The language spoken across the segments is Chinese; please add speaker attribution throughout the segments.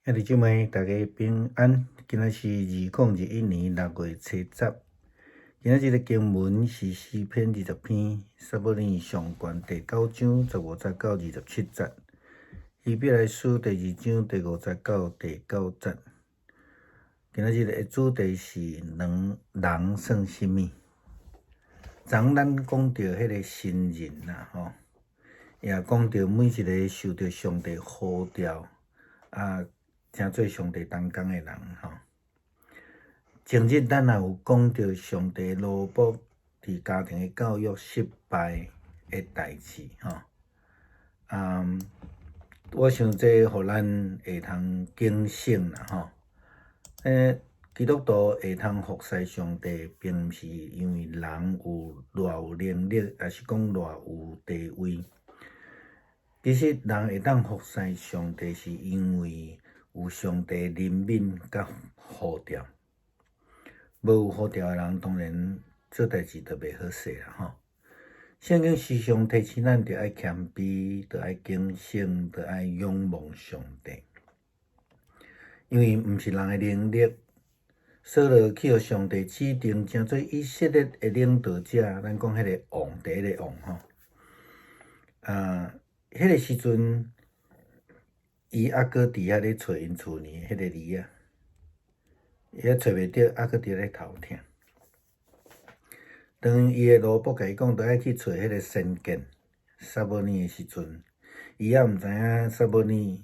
Speaker 1: 兄弟姊妹，大家平安。今仔是2021年6月初10。今仔日的经文是诗篇20篇，撒母耳上卷第9章15节到27节，希伯来书第2章第5节到第9节。今仔日的主题是人算什么？昨咱讲到迄个新人啦，也讲到每一个受到上帝呼召成做上帝同工的人前日咱也有讲到上帝罗卜伫家庭的教育失败的代志我想这互咱会通警醒啦基督徒会通服侍上帝，并毋是因为人有偌有能力，还是讲偌有地位。其实人会当服侍上帝，是因为有上帝怜悯甲呼召。无有呼召的人，当然做代志就袂好势啦圣经时常提醒咱，着爱谦卑，着爱警醒，着爱仰望上帝。因为毋是人的能力，扫罗去互上帝指定，成做以色列的领导者。咱讲迄个王，第一个王迄个时阵，伊还搁伫遐咧找因厝呢，迄个梨啊，伊还找袂着，还搁伫咧头疼。当伊的罗卜甲伊讲，着爱去找迄个先见撒母耳的时阵，伊也毋知影撒母耳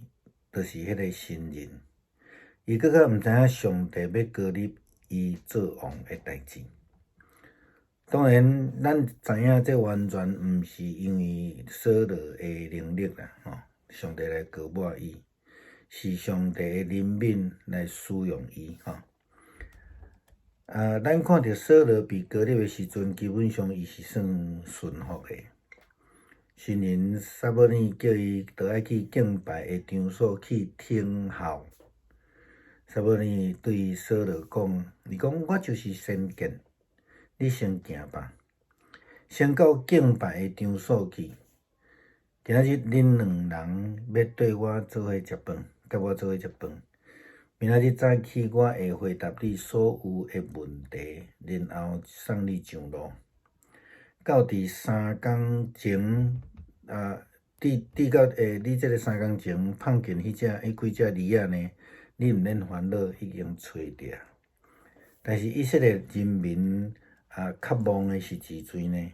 Speaker 1: 就是迄个新人，伊搁较毋知影上帝要高立伊做王的代志。当然，咱知影这完全毋是因为扫罗的能力啦，上帝来高抹伊，是上帝的怜悯来使用伊咱看到扫罗被高立的时阵，基本上伊是算顺服的。新人撒母耳叫伊着爱去敬拜的场所去听候。撒母耳对扫罗讲：“你讲我就是先见。你先行吧，先到敬拜的场所去。今日恁两人要对我做伙食饭，甲我做伙食饭。明仔日早起，我会回答你所有的问题，然后送你上路。到伫3工前，你到你这个3工前碰见迄几只梨仔呢？你毋免烦恼，已经找着。但是以色列人民渴望的是治罪呢，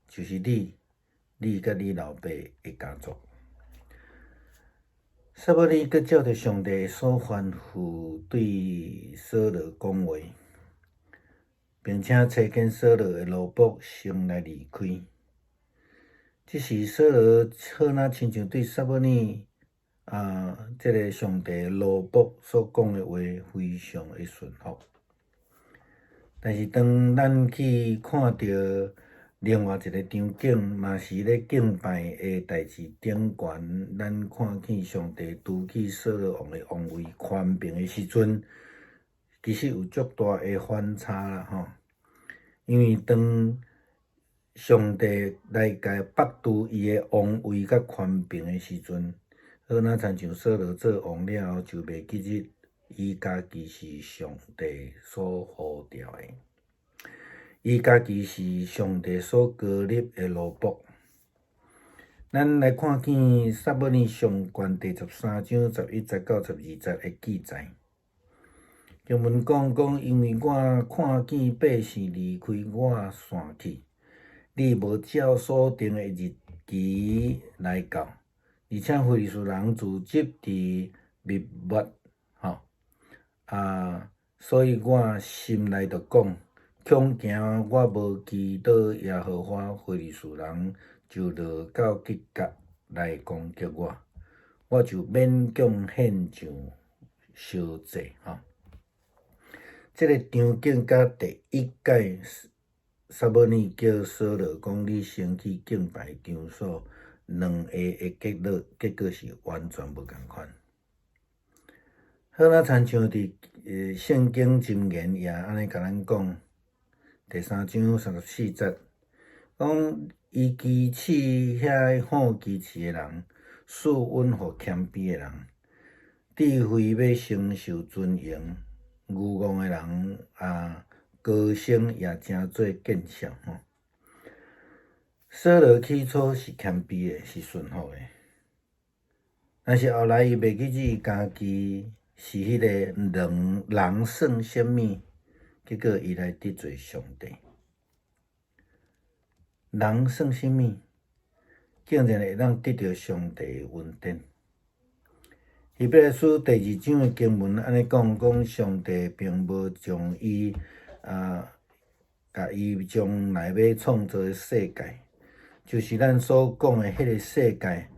Speaker 1: 就是你甲你老爸的家族。撒母耳搁照着上帝所吩咐对扫罗讲话，并且找见扫罗的罗卜先来离开。这时扫罗好若亲像对撒母耳这个上帝罗卜所讲的话非常的顺服。但是当咱去看到另外一个场景，嘛是咧敬拜的代志顶悬，咱看见上帝拄起扫罗王的王位权柄的时阵，其实有足大的反差啦因为当上帝来甲剥夺伊的王位甲权柄的时阵，好若亲像扫罗做王了后，就袂记得伊家己是上帝所呼召的，伊家己是上帝所高立的罗卜。咱来看见撒母耳上卷第13章11节到12节的记载。经文讲，因为我看见百姓离开我散去，你无照所定的日期来到，而且非利士人聚集伫密抹所以我心内就讲，恐惊我无祈祷耶和华，非利士人就落到吉甲来攻击我，我就勉强献上烧祭这个场景甲第一届撒母耳叫扫罗讲你先去敬拜场所，两个的结果是完全无共款。好若亲像伫圣经箴言也安尼甲咱讲，第3章34节，讲伊支持遐好支持的人，赐恩互谦卑的人，智慧要承受尊严，愚妄的人高升也真做见笑吼。扫罗起初是谦卑的，是顺服的，但是后来伊袂记伊家己是迄个人算什么，结果伊来得罪上帝。人算什么？竟然会当得到上帝的恩典。希伯来书第2章的经文安尼讲上帝并无将伊甲伊将来要创造的世界，就是咱所讲的迄个世界，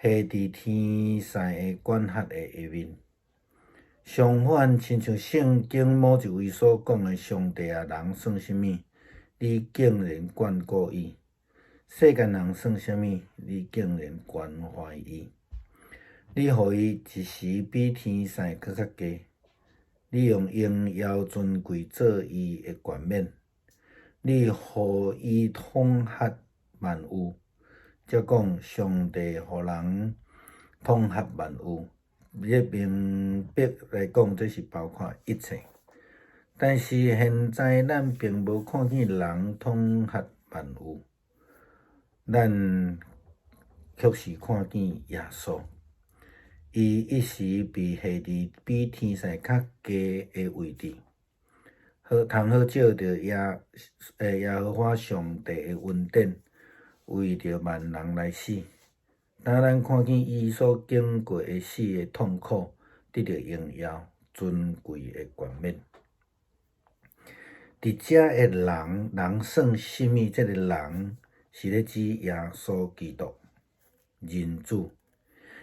Speaker 1: 下伫天上的管辖的下面。相反，亲像圣经某一位所讲的，上帝人算什么？你竟然眷顾伊。世间人算什么？你竟然关怀伊。你互伊一时比天使搁较低，你用荣耀尊贵做伊的冠冕，你互伊统辖万有。则讲上帝互人统辖万有，这明白来讲，这是包括一切。但是现在咱并无看见人统辖万有。咱却是看见耶稣，伊一时被下伫比天使较低的位置，通好借着耶和华上帝的恩典，为着万人来死。当咱看见伊所经过的死的痛苦，得到荣耀尊贵的冠冕。伫遮的人算什么？这个人是咧指耶稣基督，人子。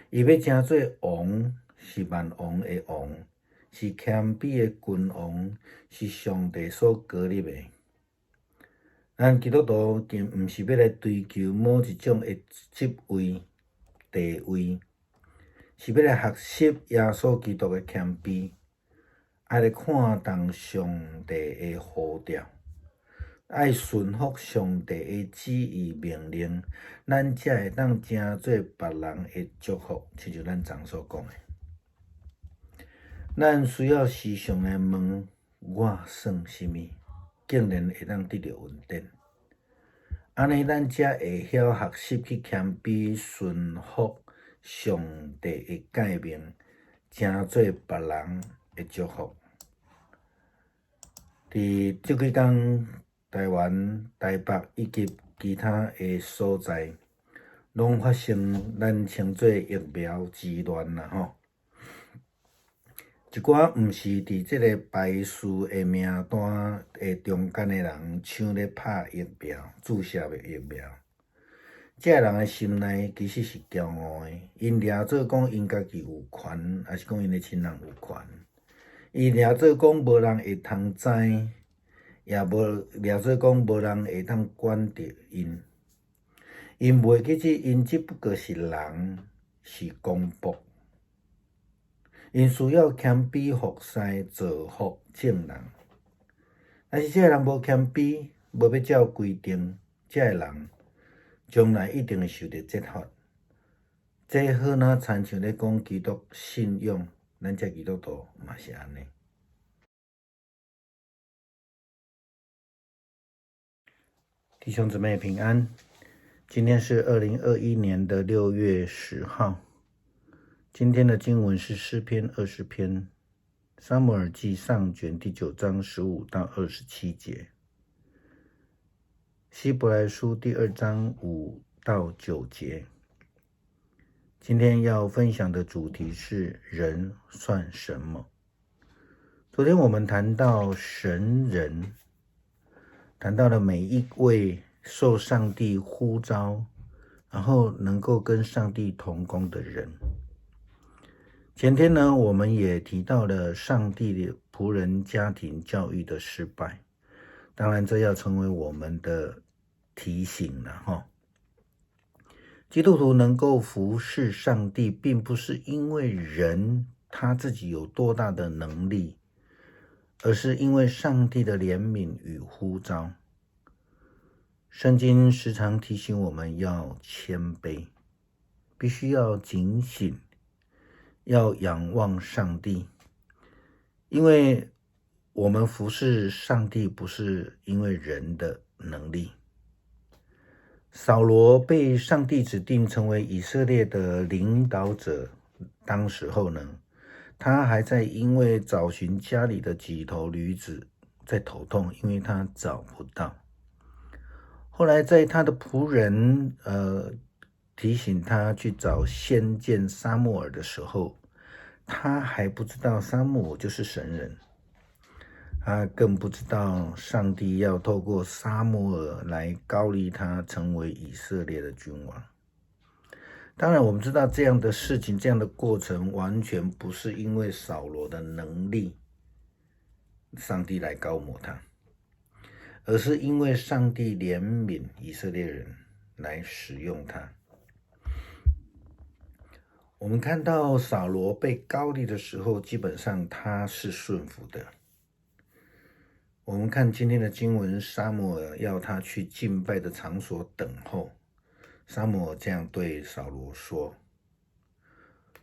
Speaker 1: 伊要成做王，是万王的王，是谦卑的君王，是上帝所高立的。咱基督徒并毋是要来追求某一种的职位、地位，是要来学习耶稣基督的谦卑，爱来看重上帝的呼召。爱顺服上帝的旨意命令，咱才会当成做别人的祝福，亲像咱昨所讲的。咱需要时常来问：我算什么？竟然会当得到恩典。安尼，咱才会晓学习去谦卑顺服上帝的诫命，成做别人的祝福。伫即几天，台湾、台北以及其他的所在，拢发生咱称作疫苗之乱啦吼。一寡毋是伫即个排序的名单的中间的人，抢咧拍疫苗、注射的疫苗。这人的心内其实是骄傲的，因掠做讲因家己有权，还是讲因的亲人有权。伊掠做讲无人会通知。也无掠做讲无人会当管着因，因袂记得因只不过是人，是公仆。因需要谦卑服侍，造福众人。但是这个人无谦卑，无要照规定，这个人将来一定会受到责罚。这好哪亲像咧讲基督信仰，咱这基督徒嘛是安尼。弟兄姊妹平安，今天是2021年的6月10号。今天的经文是诗篇20篇，撒母耳记上卷第9章15到27节，希伯来书第2章5到9节。今天要分享的主题是人算什么？昨天我们谈到神人，谈到了每一位受上帝呼召，然后能够跟上帝同工的人。前天呢，我们也提到了上帝的仆人家庭教育的失败，当然这要成为我们的提醒了哈。基督徒能够服侍上帝，并不是因为人他自己有多大的能力，而是因为上帝的怜悯与呼召。圣经时常提醒我们要谦卑，必须要警醒，要仰望上帝，因为我们服侍上帝不是因为人的能力。扫罗被上帝指定成为以色列的领导者，当时候呢，他还在因为找寻家里的几头驴子在头痛，因为他找不到。后来在他的仆人提醒他去找先见撒母耳的时候，他还不知道撒母耳就是神人，他更不知道上帝要透过撒母耳来膏立他成为以色列的君王。当然我们知道这样的事情，这样的过程完全不是因为扫罗的能力上帝来膏抹他，而是因为上帝怜悯以色列人来使用他。我们看到扫罗被膏立的时候，基本上他是顺服的。我们看今天的经文，撒母耳要他去敬拜的场所等候。撒母耳这样对扫罗说：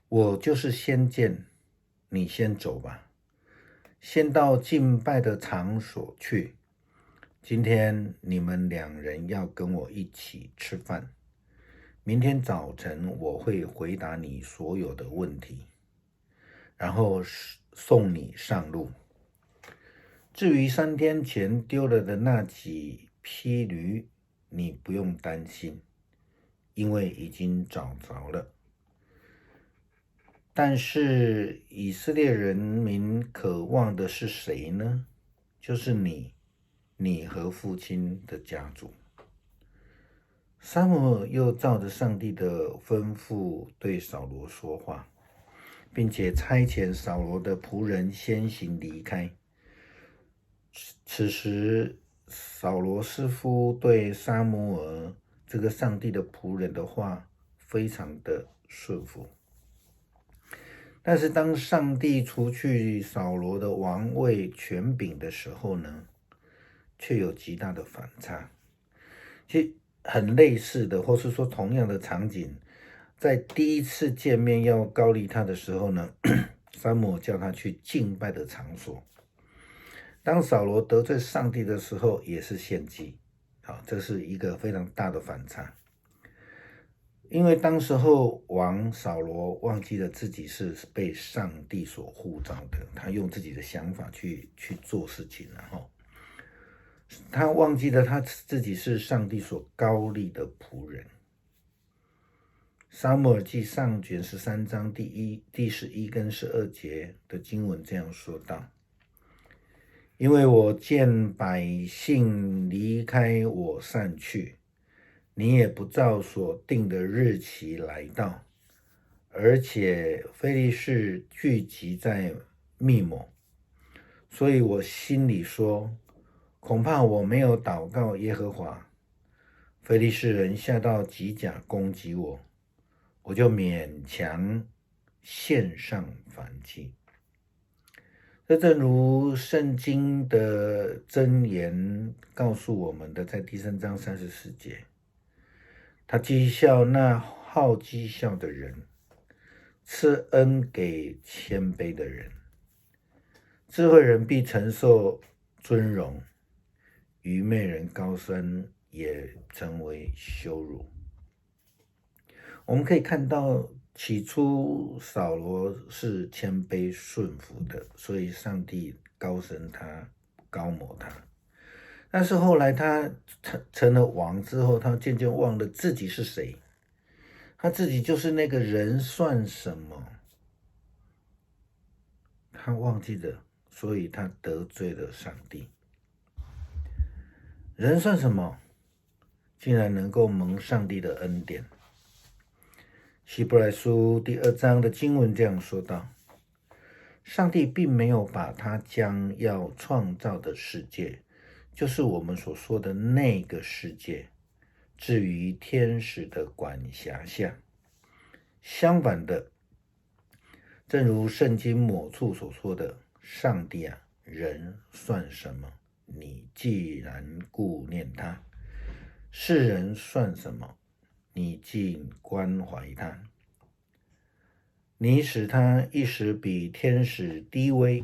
Speaker 1: 我就是先见，你先走吧，先到敬拜的场所去。今天你们两人要跟我一起吃饭，明天早晨我会回答你所有的问题，然后送你上路。至于3天前丢了的那几匹驴，你不用担心，因为已经找着了。但是以色列人民渴望的是谁呢？就是你和父亲的家族。撒母耳又照着上帝的吩咐对扫罗说话，并且差遣扫罗的仆人先行离开。此时扫罗师傅对撒母耳这个上帝的仆人的话非常的顺服。但是当上帝除去扫罗的王位权柄的时候呢，却有极大的反差。其实很类似的，或是说同样的场景，在第一次见面要膏立他的时候呢，撒母耳叫他去敬拜的场所。当扫罗得罪上帝的时候，也是献祭。这是一个非常大的反差。因为当时候王扫罗忘记了自己是被上帝所呼召的，他用自己的想法去做事情，然后他忘记了他自己是上帝所膏立的仆人。撒母耳记上卷13章第11跟12节的经文这样说道：因为我见百姓离开我散去，你也不照所定的日期来到，而且非利士聚集在密抹，所以我心里说，恐怕我没有祷告耶和华，非利士人下到吉甲攻击我，我就勉强献上燔祭。这正如圣经的箴言告诉我们的，在第3章34节，他讥笑那好讥笑的人，赐恩给谦卑的人。智慧人必承受尊荣，愚昧人高升也成为羞辱。我们可以看到，起初扫罗是谦卑顺服的，所以上帝高升他，膏抹他。但是后来他成了王之后，他渐渐忘了自己是谁，他自己就是那个人算什么，他忘记了，所以他得罪了上帝。人算什么，竟然能够蒙上帝的恩典。希伯来书第2章的经文这样说道：上帝并没有把他将要创造的世界，就是我们所说的那个世界，置于天使的管辖下。相反的，正如圣经某处所说的，上帝啊，人算什么？你既然顾念他；世人算什么？你竟关怀他。你使他一时比天使低微，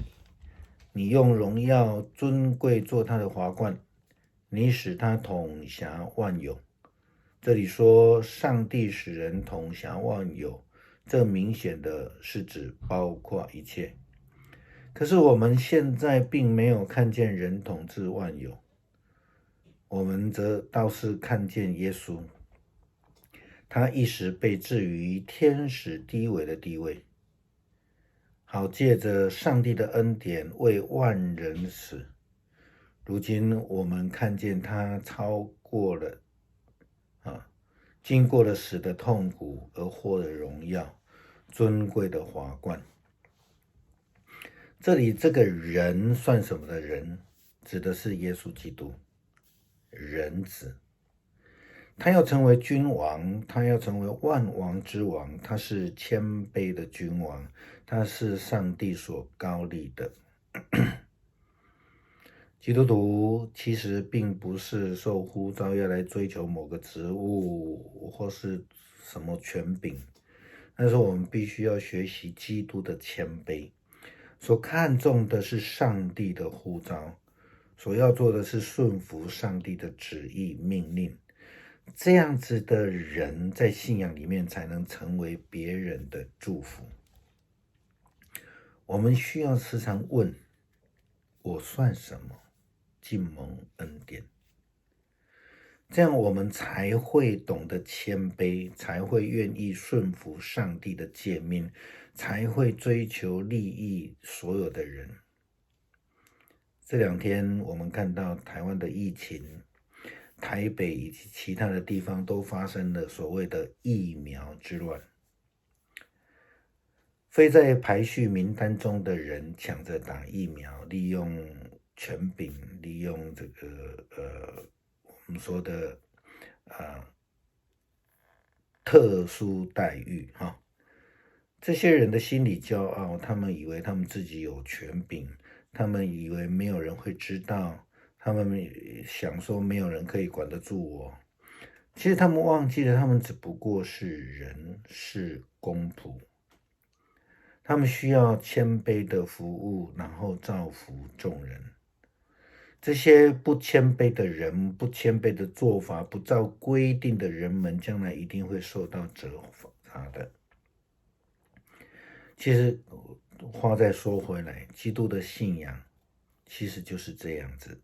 Speaker 1: 你用荣耀尊贵做他的华冠，你使他统辖万有。这里说上帝使人统辖万有，这明显的是指包括一切。可是我们现在并没有看见人统治万有，我们则倒是看见耶稣，他一时被置于天使低微的地位，好借着上帝的恩典为万人死。如今我们看见他经过了死的痛苦，而获得荣耀尊贵的华冠。这里这个人算什么的人，指的是耶稣基督，人子。他要成为君王，他要成为万王之王，他是谦卑的君王，他是上帝所高立的。基督徒其实并不是受呼召要来追求某个职务或是什么权柄，但是我们必须要学习基督的谦卑，所看重的是上帝的呼召，所要做的是顺服上帝的旨意命令。这样子的人在信仰里面才能成为别人的祝福。我们需要时常问，我算什么？尽蒙恩典，这样我们才会懂得谦卑，才会愿意顺服上帝的诫命，才会追求利益所有的人。这两天我们看到台湾的疫情，台北以及其他的地方都发生了所谓的疫苗之乱，非在排序名单中的人抢着打疫苗，利用权柄，利用这个我们说的特殊待遇这些人的心理骄傲，他们以为他们自己有权柄，他们以为没有人会知道，他们想说没有人可以管得住我。其实他们忘记了，他们只不过是人，是公仆。他们需要谦卑的服务，然后造福众人。这些不谦卑的人，不谦卑的做法，不照规定的人们，将来一定会受到责罚的。其实话再说回来，基督的信仰其实就是这样子。